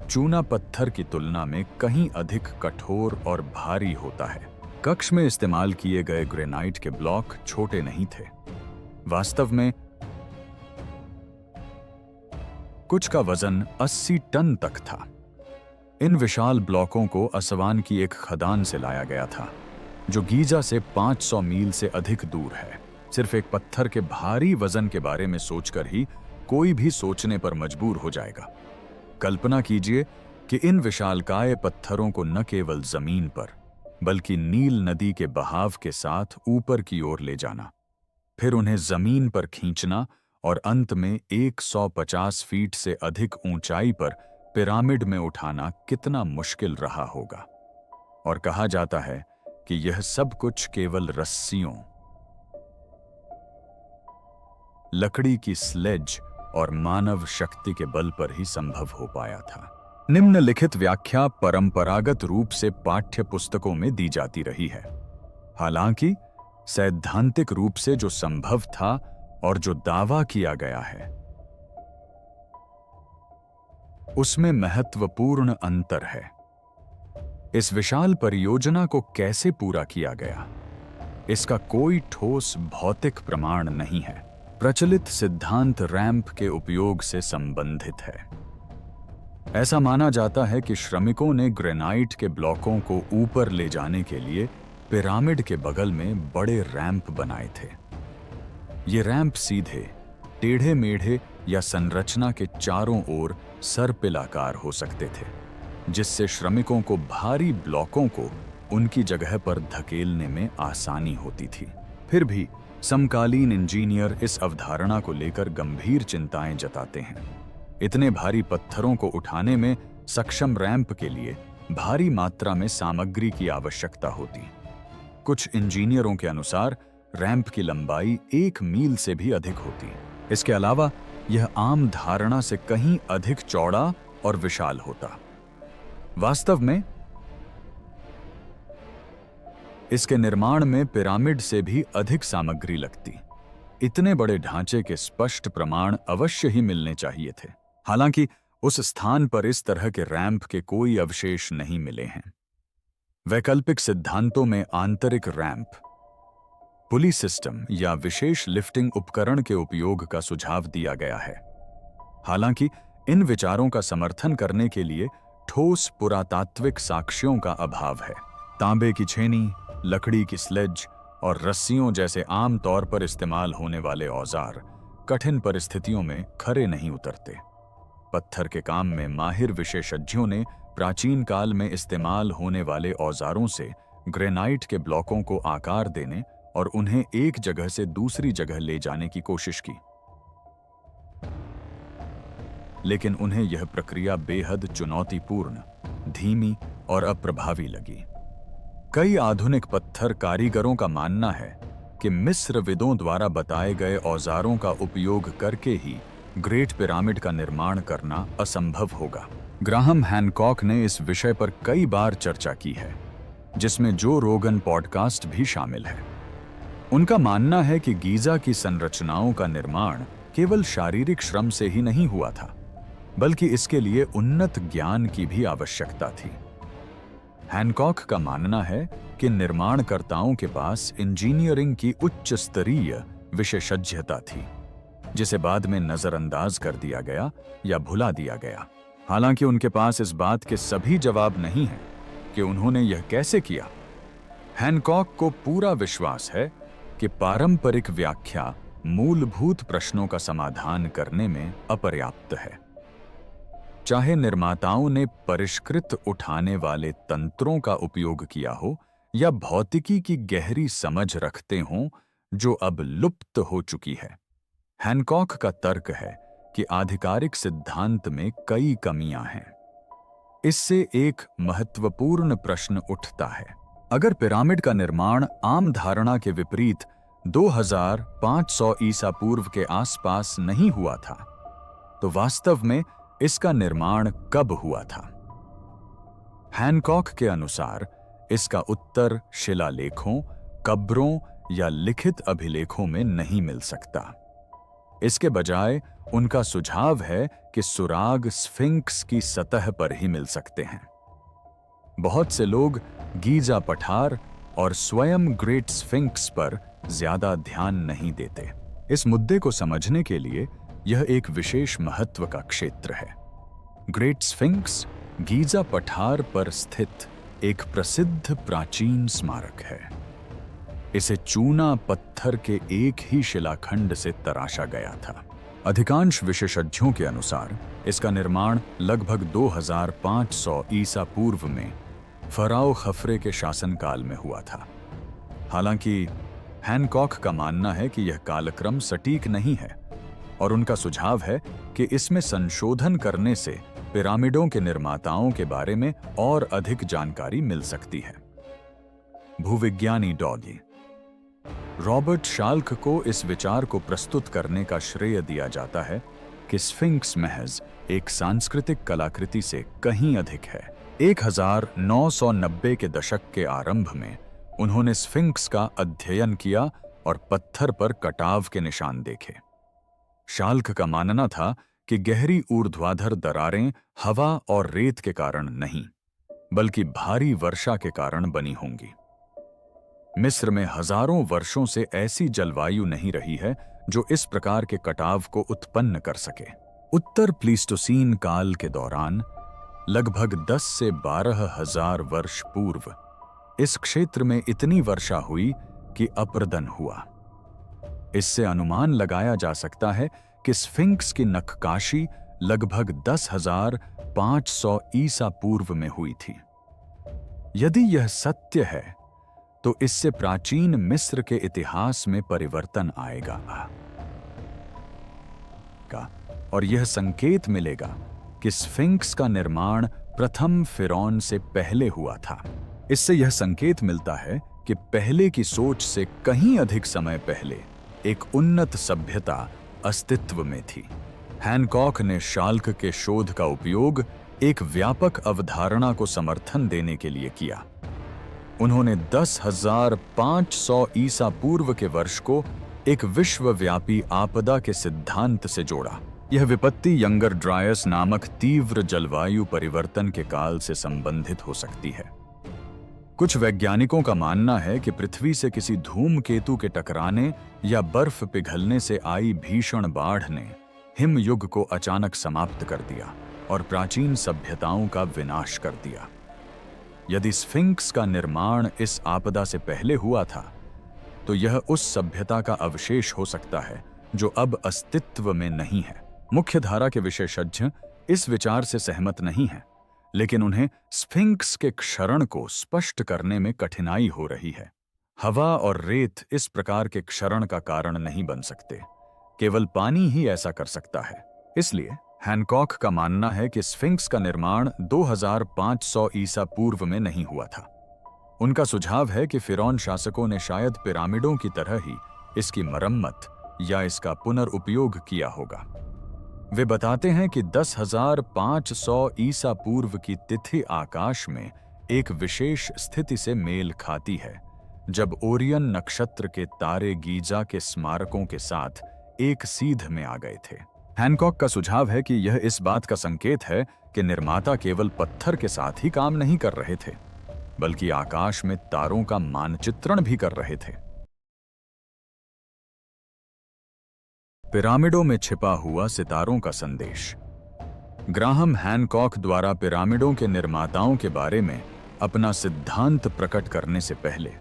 चूना पत्थर की तुलना में कहीं अधिक कठोर और भारी होता है। कक्ष में इस्तेमाल किए गए ग्रेनाइट के ब्लॉक छोटे नहीं थे। वास्तव में कुछ का वजन 80 टन तक था। इन विशाल ब्लॉकों को असवान की एक खदान से लाया गया था, जो गीजा से 500 मील से अधिक दूर है। सिर्फ एक पत्थर के भारी वजन के बारे में सोचकर ही कोई भी सोचने पर मजबूर हो जाएगा। कल्पना कीजिए कि इन विशालकाय पत्थरों को न केवल जमीन पर, बल्कि नील नदी के बहाव के साथ ऊपर की ओर ले जाना, फिर उन्हें जमीन पर खींचना और अंत में 150 फीट से अधिक ऊंचाई पर पिरामिड में उठाना कितना मुश्किल रहा होगा। और कहा जाता है कि यह सब कुछ केवल रस्सियों, लकड़ी की स्लेज और मानव शक्ति के बल पर ही संभव हो पाया था। निम्नलिखित व्याख्या परंपरागत रूप से पाठ्य पुस्तकों में दी जाती रही है। हालांकि सैद्धांतिक रूप से जो संभव था और जो दावा किया गया है, उसमें महत्वपूर्ण अंतर है। इस विशाल परियोजना को कैसे पूरा किया गया, इसका कोई ठोस भौतिक प्रमाण नहीं है। प्रचलित सिद्धांत रैंप के उपयोग से संबंधित है। ऐसा माना जाता है कि श्रमिकों ने ग्रेनाइट के ब्लॉकों को ऊपर ले जाने के लिए पिरामिड के बगल में बड़े रैंप बनाए थे। ये रैंप सीधे, टेढ़े मेढ़े या संरचना के चारों ओर सर्पिलाकार हो सकते थे, जिससे श्रमिकों को भारी ब्लॉकों को उनकी जगह पर धकेलने में आसानी होती थी। फिर भी समकालीन इंजीनियर इस अवधारणा को लेकर गंभीर चिंताएं जताते हैं। इतने भारी पत्थरों को उठाने में सक्षम रैंप के लिए भारी मात्रा में सामग्री की आवश्यकता होती। कुछ इंजीनियरों के अनुसार रैंप की लंबाई 1 मील से भी अधिक होती। इसके अलावा यह आम धारणा से कहीं अधिक चौड़ा और विशाल होता। वास्तव में इसके निर्माण में पिरामिड से भी अधिक सामग्री लगती। इतने बड़े ढांचे के स्पष्ट प्रमाण अवश्य ही मिलने चाहिए थे। हालांकि उस स्थान पर इस तरह के रैंप के कोई अवशेष नहीं मिले हैं। वैकल्पिक सिद्धांतों में आंतरिक रैंप, पुली सिस्टम या विशेष लिफ्टिंग उपकरण के उपयोग का सुझाव दिया गया है। हालांकि इन विचारों का समर्थन करने के लिए ठोस पुरातात्विक साक्ष्यों का अभाव है। तांबे की छेनी, लकड़ी की स्लेज और रस्सियों जैसे आम तौर पर इस्तेमाल होने वाले औजार कठिन परिस्थितियों में खरे नहीं उतरते। पत्थर के काम में माहिर विशेषज्ञों ने प्राचीन काल में इस्तेमाल होने वाले औजारों से ग्रेनाइट के ब्लॉकों को आकार देने और उन्हें एक जगह से दूसरी जगह ले जाने की कोशिश की। लेकिन उन्हें यह प्रक्रिया बेहद चुनौतीपूर्ण, धीमी और अप्रभावी लगी। कई आधुनिक पत्थर कारीगरों का मानना है कि मिस्रविदों द्वारा बताए गए औजारों का उपयोग करके ही ग्रेट पिरामिड का निर्माण करना असंभव होगा। ग्राहम हैनकॉक ने इस विषय पर कई बार चर्चा की है, जिसमें जो रोगन पॉडकास्ट भी शामिल है। उनका मानना है कि गीजा की संरचनाओं का निर्माण केवल शारीरिक श्रम से ही नहीं हुआ था, बल्कि इसके लिए उन्नत ज्ञान की भी आवश्यकता थी। हैनकॉक का मानना है कि निर्माणकर्ताओं के पास इंजीनियरिंग की उच्च स्तरीय विशेषज्ञता थी, जिसे बाद में नजरअंदाज कर दिया गया या भुला दिया गया। हालांकि उनके पास इस बात के सभी जवाब नहीं हैं कि उन्होंने यह कैसे किया। हैनकॉक को पूरा विश्वास है कि पारंपरिक व्याख्या मूलभूत प्रश्नों का समाधान करने में अपर्याप्त है। चाहे निर्माताओं ने परिष्कृत उठाने वाले तंत्रों का उपयोग किया हो या भौतिकी की गहरी समझ रखते हों जो अब लुप्त हो चुकी है। हैनकॉक का तर्क है कि आधिकारिक सिद्धांत में कई कमियां हैं। इससे एक महत्वपूर्ण प्रश्न उठता है, अगर पिरामिड का निर्माण आम धारणा के विपरीत 2500 ईसा पूर्व के आसपास नहीं हुआ था, तो वास्तव में इसका निर्माण कब हुआ था? हैनकॉक के अनुसार इसका उत्तर शिलालेखों, कब्रों या लिखित अभिलेखों में नहीं मिल सकता। इसके बजाय उनका सुझाव है कि सुराग स्फिंक्स की सतह पर ही मिल सकते हैं। बहुत से लोग गीजा पठार और स्वयं ग्रेट स्फिंक्स पर ज्यादा ध्यान नहीं देते। इस मुद्दे को समझने के लिए यह एक विशेष महत्व का क्षेत्र है। ग्रेट स्फिंक्स गीजा पठार पर स्थित एक प्रसिद्ध प्राचीन स्मारक है। इसे चूना पत्थर के एक ही शिलाखंड से तराशा गया था। अधिकांश विशेषज्ञों के अनुसार इसका निर्माण लगभग 2500 ईसा पूर्व में फराओ खफरे के शासनकाल में हुआ था। हालांकि हैनकॉक का मानना है कि यह कालक्रम सटीक नहीं है और उनका सुझाव है कि इसमें संशोधन करने से पिरामिडों के निर्माताओं के बारे में और अधिक जानकारी मिल सकती है। भूविज्ञानी डॉगी रॉबर्ट शाल्क को इस विचार को प्रस्तुत करने का श्रेय दिया जाता है कि स्फिंक्स महज एक सांस्कृतिक कलाकृति से कहीं अधिक है। 1990 के दशक के आरंभ में उन्होंने स्फिंक्स का अध्ययन किया और पत्थर पर कटाव के निशान देखे। शाल्क का मानना था कि गहरी ऊर्ध्वाधर दरारें हवा और रेत के कारण नहीं, बल्कि भारी वर्षा के कारण बनी होंगी। मिस्र में हजारों वर्षों से ऐसी जलवायु नहीं रही है जो इस प्रकार के कटाव को उत्पन्न कर सके। उत्तर प्लीस्टोसीन काल के दौरान लगभग 10 से 12 हजार वर्ष पूर्व इस क्षेत्र में इतनी वर्षा हुई कि अप्रदन हुआ। इससे अनुमान लगाया जा सकता है कि स्फिंक्स की नक्काशी लगभग 10,500 ईसा पूर्व में हुई थी। यदि यह सत्य है तो इससे प्राचीन मिस्र के इतिहास में परिवर्तन आएगा और यह संकेत मिलेगा कि स्फिंक्स का निर्माण प्रथम फिरौन से पहले हुआ था। इससे यह संकेत मिलता है कि पहले की सोच से कहीं अधिक समय पहले एक उन्नत सभ्यता अस्तित्व में थी। हैनकॉक ने शाल्क के शोध का उपयोग एक व्यापक अवधारणा को समर्थन देने के लिए किया। उन्होंने 10,500 ईसा पूर्व के वर्ष को एक विश्वव्यापी आपदा के सिद्धांत से जोड़ा। यह विपत्ति यंगर ड्रायस नामक तीव्र जलवायु परिवर्तन के काल से संबंधित हो सकती है। कुछ वैज्ञानिकों का मानना है कि पृथ्वी से किसी धूमकेतु के टकराने या बर्फ पिघलने से आई भीषण बाढ़ ने हिम युग को अचानक समाप्त कर दिया और प्राचीन सभ्यताओं का विनाश कर दिया। यदि स्फिंक्स का निर्माण इस आपदा से पहले हुआ था, तो यह उस सभ्यता का अवशेष हो सकता है जो अब अस्तित्व में नहीं है। मुख्यधारा के विशेषज्ञ इस विचार से सहमत नहीं हैं, लेकिन उन्हें स्फिंक्स के क्षरण को स्पष्ट करने में कठिनाई हो रही है। हवा और रेत इस प्रकार के क्षरण का कारण नहीं बन सकते, केवल पानी ही ऐसा कर सकता है। इसलिए हैनकॉक का मानना है कि स्फिंक्स का निर्माण 2500 ईसा पूर्व में नहीं हुआ था। उनका सुझाव है कि फिरौन शासकों ने शायद पिरामिडों की तरह ही इसकी मरम्मत या इसका पुनर्उपयोग किया होगा। वे बताते हैं कि 10,500 ईसा पूर्व की तिथि आकाश में एक विशेष स्थिति से मेल खाती है, जब ओरियन नक्षत्र के तारे गीजा के स्मारकों के साथ एक सीध में आ गए थे। हैनकॉक का सुझाव है कि यह इस बात का संकेत है कि निर्माता केवल पत्थर के साथ ही काम नहीं कर रहे थे, बल्कि आकाश में तारों का मानचित्रण भी कर रहे थे। पिरामिडों में छिपा हुआ सितारों का संदेश। ग्राहम हैनकॉक द्वारा पिरामिडों के निर्माताओं के बारे में अपना सिद्धांत प्रकट करने से पहले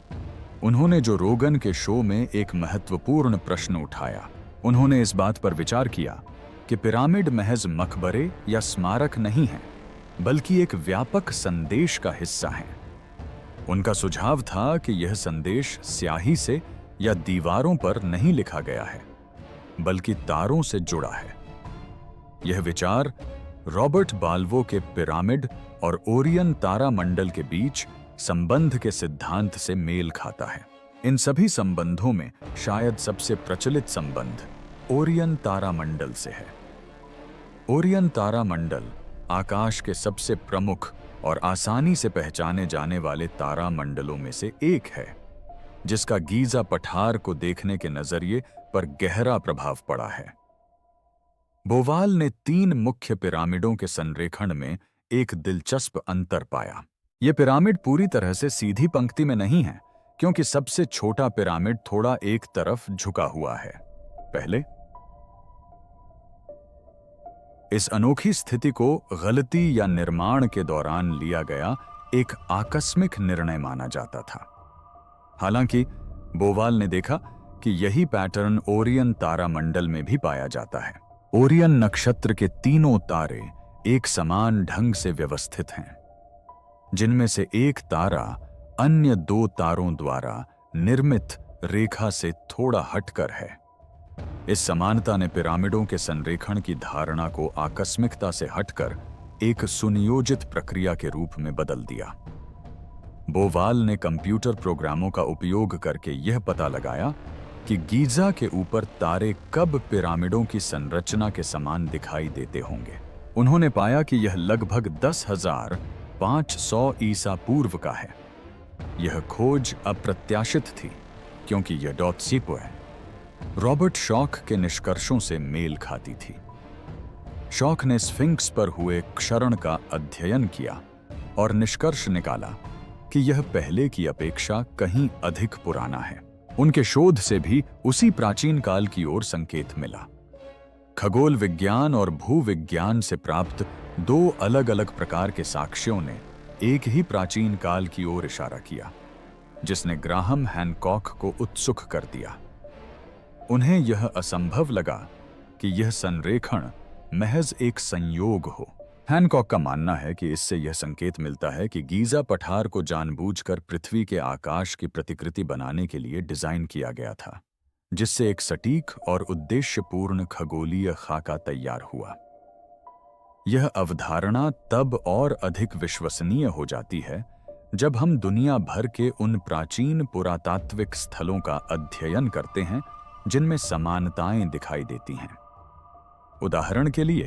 उन्होंने जो रोगन के शो में एक महत्वपूर्ण प्रश्न उठाया। उन्होंने इस बात पर विचार किया कि पिरामिड महज मकबरे या स्मारक नहीं हैं, बल्कि एक व्यापक संदेश का हिस्सा हैं। उनका सुझाव था कि यह संदेश स्याही से या दीवारों पर नहीं लिखा गया है, बल्कि तारों से जुड़ा है। यह विचार रॉबर्ट बाल्वो के पिरामिड और ओरियन तारामंडल के बीच संबंध के सिद्धांत से मेल खाता है। इन सभी संबंधों में शायद सबसे प्रचलित संबंध ओरियन तारामंडल से है। ओरियन तारामंडल आकाश के सबसे प्रमुख और आसानी से पहचाने जाने वाले तारामंडलों में से एक है, जिसका गीजा पठार को देखने के नजरिए पर गहरा प्रभाव पड़ा है। बोवाल ने 3 मुख्य पिरामिडों के संरेखण में एक दिलचस्प अंतर पाया। ये पिरामिड पूरी तरह से सीधी पंक्ति में नहीं है, क्योंकि सबसे छोटा पिरामिड थोड़ा एक तरफ झुका हुआ है। पहले, इस अनोखी स्थिति को गलती या निर्माण के दौरान लिया गया एक आकस्मिक निर्णय माना जाता था। हालांकि बोवाल ने देखा कि यही पैटर्न ओरियन तारामंडल में भी पाया जाता है। ओरियन नक्षत्र के तीनों तारे एक समान ढंग से व्यवस्थित हैं, जिनमें से एक तारा अन्य 2 तारों द्वारा निर्मित रेखा से थोड़ा हटकर है। इस समानता ने पिरामिडों के संरेखण की धारणा को आकस्मिकता से हटकर एक सुनियोजित प्रक्रिया के रूप में बदल दिया। बोवाल ने कंप्यूटर प्रोग्रामों का उपयोग करके यह पता लगाया कि गीजा के ऊपर तारे कब पिरामिडों की संरचना के समान दिखाई देते होंगे। उन्होंने पाया कि यह लगभग 10,500 ईसा पूर्व का है। यह खोज अप्रत्याशित थी, क्योंकि यह डॉटसीपो रॉबर्ट शॉक के निष्कर्षों से मेल खाती थी। शॉक ने स्फिंक्स पर हुए क्षरण का अध्ययन किया और निष्कर्ष निकाला कि यह पहले की अपेक्षा कहीं अधिक पुराना है। उनके शोध से भी उसी प्राचीन काल की ओर संकेत मिला। खगोल विज्ञान और भूविज्ञान से प्राप्त 2 अलग-अलग प्रकार के साक्ष्यों ने एक ही प्राचीन काल की ओर इशारा किया, जिसने ग्राहम हैनकॉक को उत्सुक कर दिया। उन्हें यह असंभव लगा कि यह संरेखण महज एक संयोग हो। हैनकॉक का मानना है कि इससे यह संकेत मिलता है कि गीजा पठार को जानबूझकर पृथ्वी के आकाश की प्रतिकृति बनाने के लिए डिजाइन किया गया था, जिससे एक सटीक और उद्देश्यपूर्ण खगोलीय खाका तैयार हुआ। यह अवधारणा तब और अधिक विश्वसनीय हो जाती है जब हम दुनिया भर के उन प्राचीन पुरातात्विक स्थलों का अध्ययन करते हैं जिनमें समानताएं दिखाई देती हैं। उदाहरण के लिए,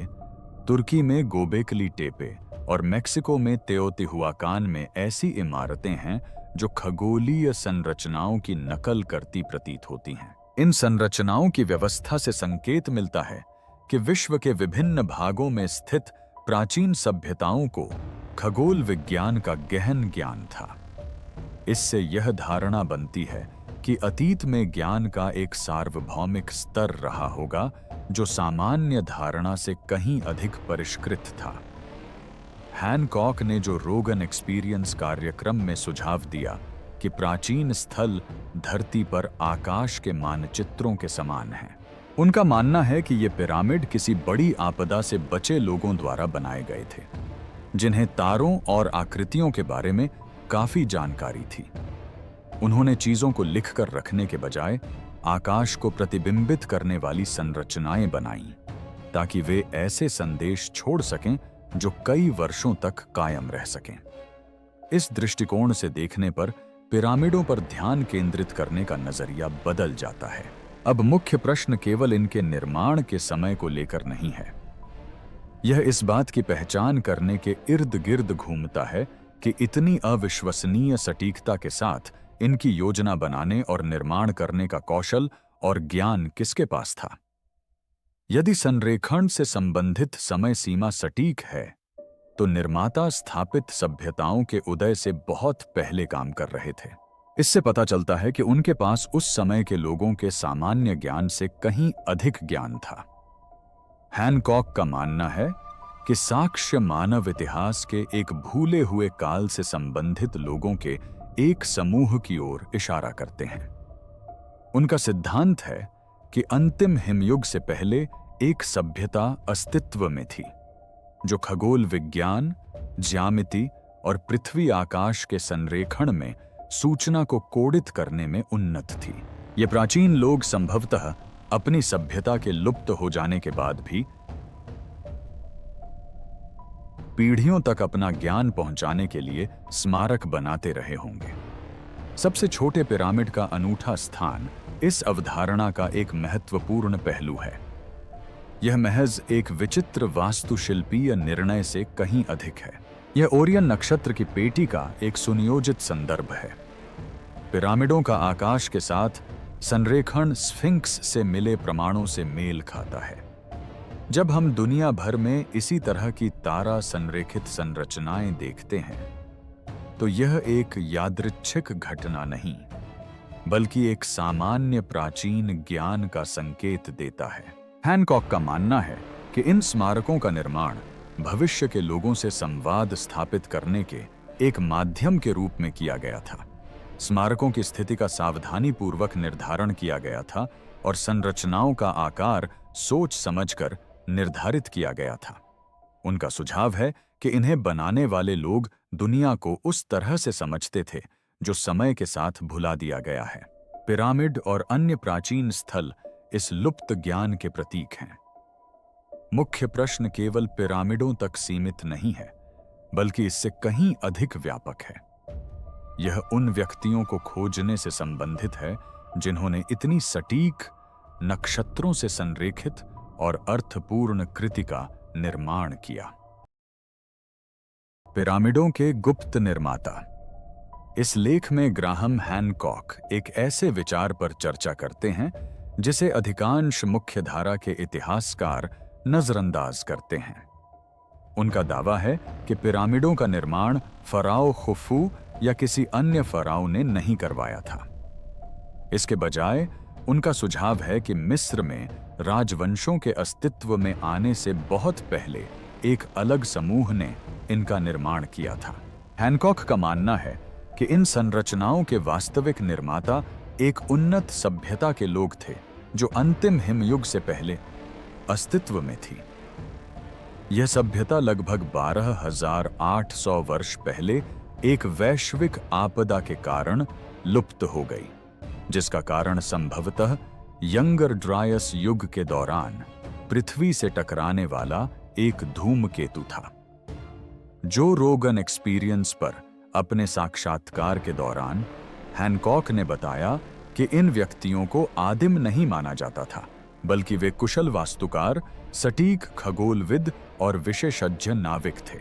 तुर्की में गोबेकली टेपे और मेक्सिको में तेओतिहुआकान में ऐसी इमारतें हैं जो खगोलीय संरचनाओं की नकल करती प्रतीत होती हैं। इन संरचनाओं की व्यवस्था से संकेत मिलता है कि विश्व के विभिन्न भागों में स्थित प्राचीन सभ्यताओं को खगोल विज्ञान का गहन ज्ञान था। इससे यह धारणा बनती है कि अतीत में ज्ञान का एक सार्वभौमिक स्तर रहा होगा जो सामान्य धारणा से कहीं अधिक परिष्कृत था। हैनकॉक ने जो रोगन एक्सपीरियंस कार्यक्रम में सुझाव दिया कि प्राचीन स्थल धरती पर आकाश के मानचित्रों के समान हैं, उनका मानना है कि ये पिरामिड किसी बड़ी आपदा से बचे लोगों द्वारा बनाए गए थे, जिन्हें तारों और आकृतियों के बारे में काफी जानकारी थी। उन्होंने चीजों को लिखकर रखने के बजाय आकाश को प्रतिबिंबित करने वाली संरचनाएं बनाईं। ताकि वे ऐसे संदेश छोड़ सकें जो कई वर्षों तक कायम रह सकें। इस दृष्टिकोण से देखने पर पिरामिडों पर ध्यान केंद्रित करने का नजरिया बदल जाता है। अब मुख्य प्रश्न केवल इनके निर्माण के समय को लेकर नहीं है, यह इस बात की पहचान करने के इर्द गिर्द घूमता है कि इतनी अविश्वसनीय सटीकता के साथ इनकी योजना बनाने और निर्माण करने का कौशल और ज्ञान किसके पास था। यदि संरेखण से संबंधित समय सीमा सटीक है, तो निर्माता स्थापित सभ्यताओं के उदय से बहुत पहले काम कर रहे थे। इससे पता चलता है कि उनके पास उस समय के लोगों के सामान्य ज्ञान से कहीं अधिक ज्ञान था। हैनकॉक का मानना है कि साक्ष्य मानव इतिहास के एक भूले हुए काल से संबंधित लोगों के एक समूह की ओर इशारा करते हैं। उनका सिद्धांत है कि अंतिम हिमयुग से पहले एक सभ्यता अस्तित्व में थी जो खगोल विज्ञान, ज्यामिति और पृथ्वी आकाश के संरेखण में सूचना को कोडित करने में उन्नत थी। ये प्राचीन लोग संभवतः अपनी सभ्यता के लुप्त हो जाने के बाद भी पीढ़ियों तक अपना ज्ञान पहुंचाने के लिए स्मारक बनाते रहे होंगे। सबसे छोटे पिरामिड का अनूठा स्थान इस अवधारणा का एक महत्वपूर्ण पहलू है। यह महज एक विचित्र वास्तुशिल्पीय निर्णय से कहीं अधिक है। यह ओरियन नक्षत्र की पेटी का एक सुनियोजित संदर्भ है। पिरामिडों का आकाश के साथ संरेखण स्फिंक्स से मिले प्रमाणों से मेल खाता है। जब हम दुनिया भर में इसी तरह की तारा संरेखित संरचनाएं देखते हैं, तो यह एक यादृच्छिक घटना नहीं, बल्कि एक सामान्य प्राचीन ज्ञान का संकेत देता है। हैनकॉक का मानना है कि इन स्मारकों का निर्माण भविष्य के लोगों से संवाद स्थापित करने के एक माध्यम के रूप में किया गया था। स्मारकों की स्थिति का सावधानीपूर्वक निर्धारण किया गया था और संरचनाओं का आकार सोच समझकर निर्धारित किया गया था। उनका सुझाव है कि इन्हें बनाने वाले लोग दुनिया को उस तरह से समझते थे जो समय के साथ भुला दिया गया है। पिरामिड और अन्य प्राचीन स्थल इस लुप्त ज्ञान के प्रतीक हैं। मुख्य प्रश्न केवल पिरामिडों तक सीमित नहीं है, बल्कि इससे कहीं अधिक व्यापक है। यह उन व्यक्तियों को खोजने से संबंधित है जिन्होंने इतनी सटीक, नक्षत्रों से संरेखित और अर्थपूर्ण कृति का निर्माण किया। पिरामिडों के गुप्त निर्माता। इस लेख में ग्राहम हैनकॉक एक ऐसे विचार पर चर्चा करते हैं जिसे अधिकांश मुख्यधारा के इतिहासकार नजरअंदाज करते हैं। उनका दावा है कि पिरामिडों का निर्माण फराओ खुफू या किसी अन्य फराओ ने नहीं करवाया था। इसके बजाय उनका सुझाव है कि मिस्र में राजवंशों के अस्तित्व में आने से बहुत पहले एक अलग समूह ने इनका निर्माण किया था। हैनकॉक का मानना है कि इन संरचनाओं के वास्तविक निर्माता एक उन्नत सभ्यता के लोग थे जो अंतिम हिमयुग से पहले अस्तित्व में थी। यह सभ्यता लगभग 12,800 वर्ष पहले एक वैश्विक आपदा के कारण लुप्त हो गई, जिसका कारण संभवतः यंगर ड्रायस युग के दौरान पृथ्वी से टकराने वाला एक धूमकेतु था। जो रोगन एक्सपीरियंस पर अपने साक्षात्कार के दौरान हैनकॉक ने बताया कि इन व्यक्तियों को आदिम नहीं माना जाता था, बल्कि वे कुशल वास्तुकार, सटीक खगोलविद और विशेषज्ञ नाविक थे।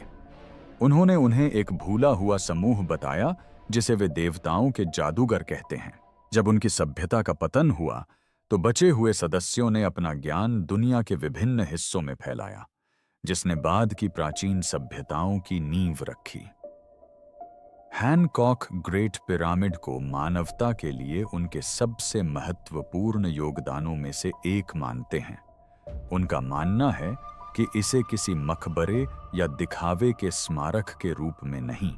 उन्होंने उन्हें एक भूला हुआ समूह बताया जिसे वे देवताओं के जादूगर कहते हैं। जब उनकी सभ्यता का पतन हुआ तो बचे हुए सदस्यों ने अपना ज्ञान दुनिया के विभिन्न हिस्सों में फैलाया, जिसने बाद की प्राचीन सभ्यताओं की नींव रखी। हैनकॉक ग्रेट पिरामिड को मानवता के लिए उनके सबसे महत्वपूर्ण योगदानों में से एक मानते हैं। उनका मानना है कि इसे किसी मकबरे या दिखावे के स्मारक के रूप में नहीं,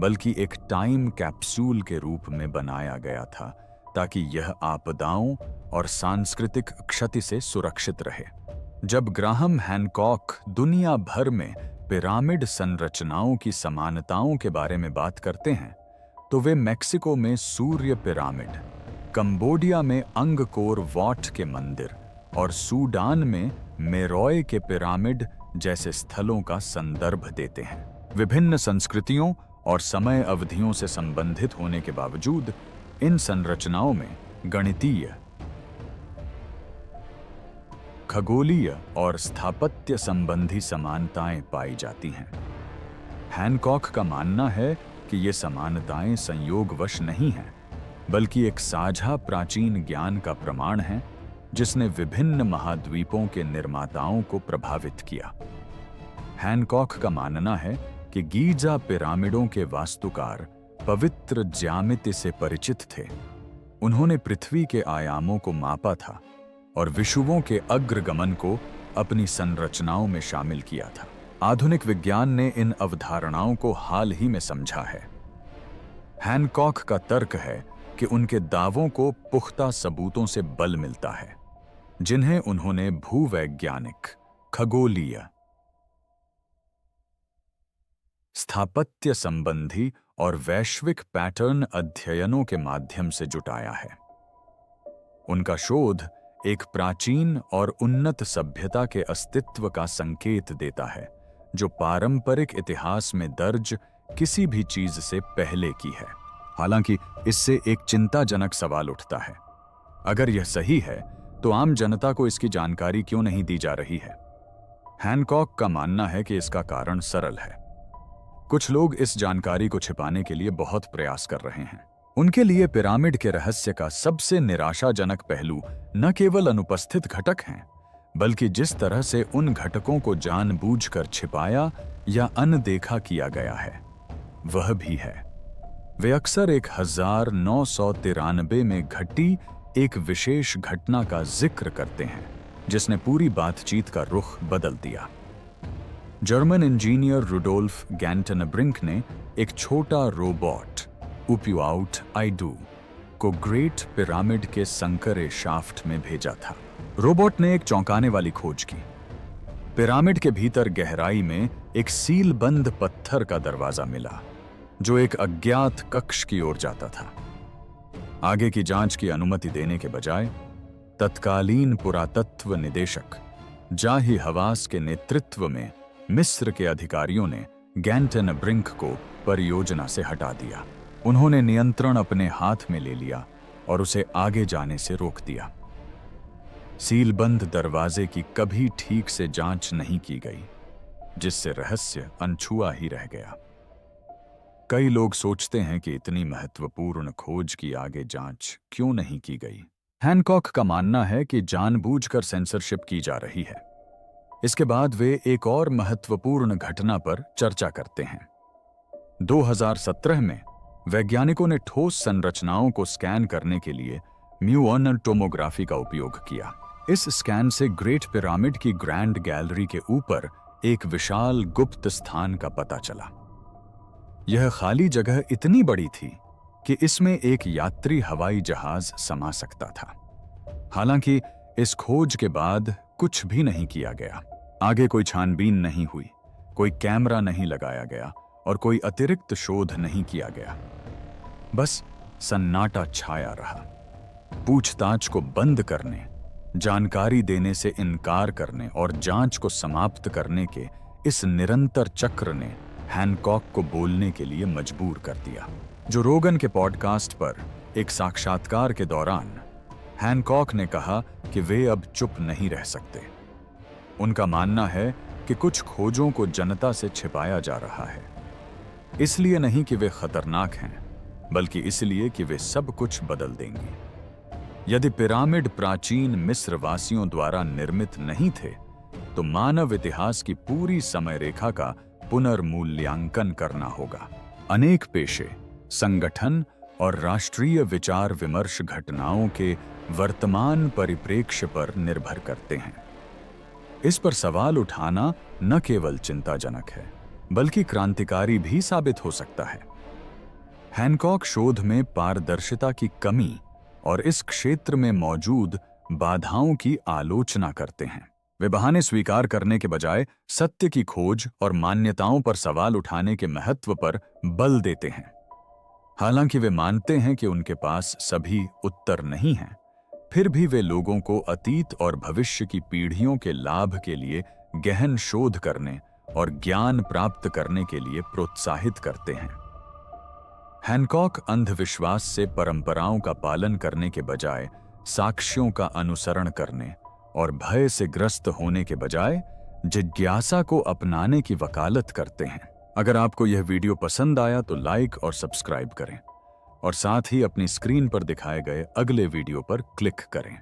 बल्कि एक टाइम कैप्सूल के रूप में बनाया गया था, ताकि यह आपदाओं और सांस्कृतिक क्षति से सुरक्षित रहे। जब ग्राहम हैनकॉक दुनिया भर में पिरामिड संरचनाओं की समानताओं के बारे में बात करते हैं, तो वे मेक्सिको में सूर्य पिरामिड, कंबोडिया में अंगकोर वॉट के मंदिर और सूडान में मेरॉय के पिरामिड जैसे स्थलों का संदर्भ देते हैं। विभिन्न संस्कृतियों और समय अवधियों से संबंधित होने के बावजूद इन संरचनाओं में गणितीय, खगोलीय और स्थापत्य संबंधी समानताएं पाई जाती हैं। हैनकॉक का मानना है कि ये समानताएं संयोगवश नहीं हैं, बल्कि एक साझा प्राचीन ज्ञान का प्रमाण है जिसने विभिन्न महाद्वीपों के निर्माताओं को प्रभावित किया। हैनकॉक का मानना है कि गीजा पिरामिडों के वास्तुकार पवित्र ज्यामिति से परिचित थे। उन्होंने पृथ्वी के आयामों को मापा था और विषुवों के अग्रगमन को अपनी संरचनाओं में शामिल किया था। आधुनिक विज्ञान ने इन अवधारणाओं को हाल ही में समझा है। हैनकॉक का तर्क है कि उनके दावों को पुख्ता सबूतों से बल मिलता है, जिन्हें उन्होंने भूवैज्ञानिक, खगोलीय, स्थापत्य संबंधी और वैश्विक पैटर्न अध्ययनों के माध्यम से जुटाया है। उनका शोध एक प्राचीन और उन्नत सभ्यता के अस्तित्व का संकेत देता है, जो पारंपरिक इतिहास में दर्ज किसी भी चीज से पहले की है। हालांकि इससे एक चिंताजनक सवाल उठता है, अगर यह सही है तो आम जनता को इसकी जानकारी क्यों नहीं दी जा रही है? हैनकॉक का मानना है कि इसका कारण सरल है। कुछ लोग इस जानकारी को छिपाने के लिए बहुत प्रयास कर रहे हैं। उनके लिए पिरामिड के रहस्य का सबसे निराशाजनक पहलू न केवल अनुपस्थित घटक हैं, बल्कि जिस तरह से उन घटकों को जानबूझकर छिपाया या अनदेखा किया गया है, वह भी है। वे अक्सर 1993 में घटी एक विशेष घटना का जिक्र करते हैं, जिसने पूरी बातचीत का रुख बदल दिया। जर्मन इंजीनियर रुडोल्फ गैंटनब्रिंक ने एक छोटा रोबोट उप्यूआउट आइडू को ग्रेट पिरामिड के संकरे शाफ्ट में भेजा था। रोबोट ने एक चौंकाने वाली खोज की। पिरामिड के भीतर गहराई में एक सीलबंद पत्थर का दरवाजा मिला, जो एक अज्ञात कक्ष की ओर जाता था। आगे की जांच की अनुमति देने के बजाय तत्कालीन पुरातत्व निदेशक जाही हवास के नेतृत्व में मिस्र के अधिकारियों ने गैंटनब्रिंक को परियोजना से हटा दिया। उन्होंने नियंत्रण अपने हाथ में ले लिया और उसे आगे जाने से रोक दिया। सीलबंद दरवाजे की कभी ठीक से जांच नहीं की गई, जिससे रहस्य अनछुआ ही रह गया। कई लोग सोचते हैं कि इतनी महत्वपूर्ण खोज की आगे जांच क्यों नहीं की गई। हैनकॉक का मानना है कि जानबूझकर सेंसरशिप की जा रही है। इसके बाद वे एक और महत्वपूर्ण घटना पर चर्चा करते हैं। 2017 में वैज्ञानिकों ने ठोस संरचनाओं को स्कैन करने के लिए म्यूऑन टोमोग्राफी का उपयोग किया। इस स्कैन से ग्रेट पिरामिड की ग्रैंड गैलरी के ऊपर एक विशाल गुप्त स्थान का पता चला। यह खाली जगह इतनी बड़ी थी कि इसमें एक यात्री हवाई जहाज समा सकता था। हालांकि इस खोज के बाद कुछ भी नहीं किया गया। आगे कोई छानबीन नहीं हुई, कोई कैमरा नहीं लगाया गया और कोई अतिरिक्त शोध नहीं किया गया। बस सन्नाटा छाया रहा। पूछताछ को बंद करने, जानकारी देने से इनकार करने और जांच को समाप्त करने के इस निरंतर चक्र ने हैनकॉक को बोलने के लिए मजबूर कर दिया। जो रोगन के पॉडकास्ट पर एक साक्षात्कार के दौरान हैनकॉक ने कहा कि वे अब चुप नहीं रह सकते। उनका मानना है कि कुछ खोजों को जनता से छिपाया जा रहा है, इसलिए नहीं कि वे खतरनाक हैं, बल्कि इसलिए कि वे सब कुछ बदल देंगे। यदि पिरामिड प्राचीन मिस्र वासियों द्वारा निर्मित नहीं थे, तो मानव इतिहास की पूरी समय रेखा का पुनर्मूल्यांकन करना होगा। अनेक पेशे, संगठन और राष्ट्रीय विचार विमर्श घटनाओं के वर्तमान परिप्रेक्ष्य पर निर्भर करते हैं। इस पर सवाल उठाना न केवल चिंताजनक है, बल्कि क्रांतिकारी भी साबित हो सकता है। हैनकॉक शोध में पारदर्शिता की कमी और इस क्षेत्र में मौजूद बाधाओं की आलोचना करते हैं। वे बहाने स्वीकार करने के बजाय सत्य की खोज और मान्यताओं पर सवाल उठाने के महत्व पर बल देते हैं। हालांकि वे मानते हैं कि उनके पास सभी उत्तर नहीं हैं, फिर भी वे लोगों को अतीत और भविष्य की पीढ़ियों के लाभ के लिए गहन शोध करने और ज्ञान प्राप्त करने के लिए प्रोत्साहित करते हैं। हैनकॉक अंधविश्वास से परंपराओं का पालन करने के बजाय साक्ष्यों का अनुसरण करने और भय से ग्रस्त होने के बजाय जिज्ञासा को अपनाने की वकालत करते हैं। अगर आपको यह वीडियो पसंद आया तो लाइक और सब्सक्राइब करें और साथ ही अपनी स्क्रीन पर दिखाए गए अगले वीडियो पर क्लिक करें।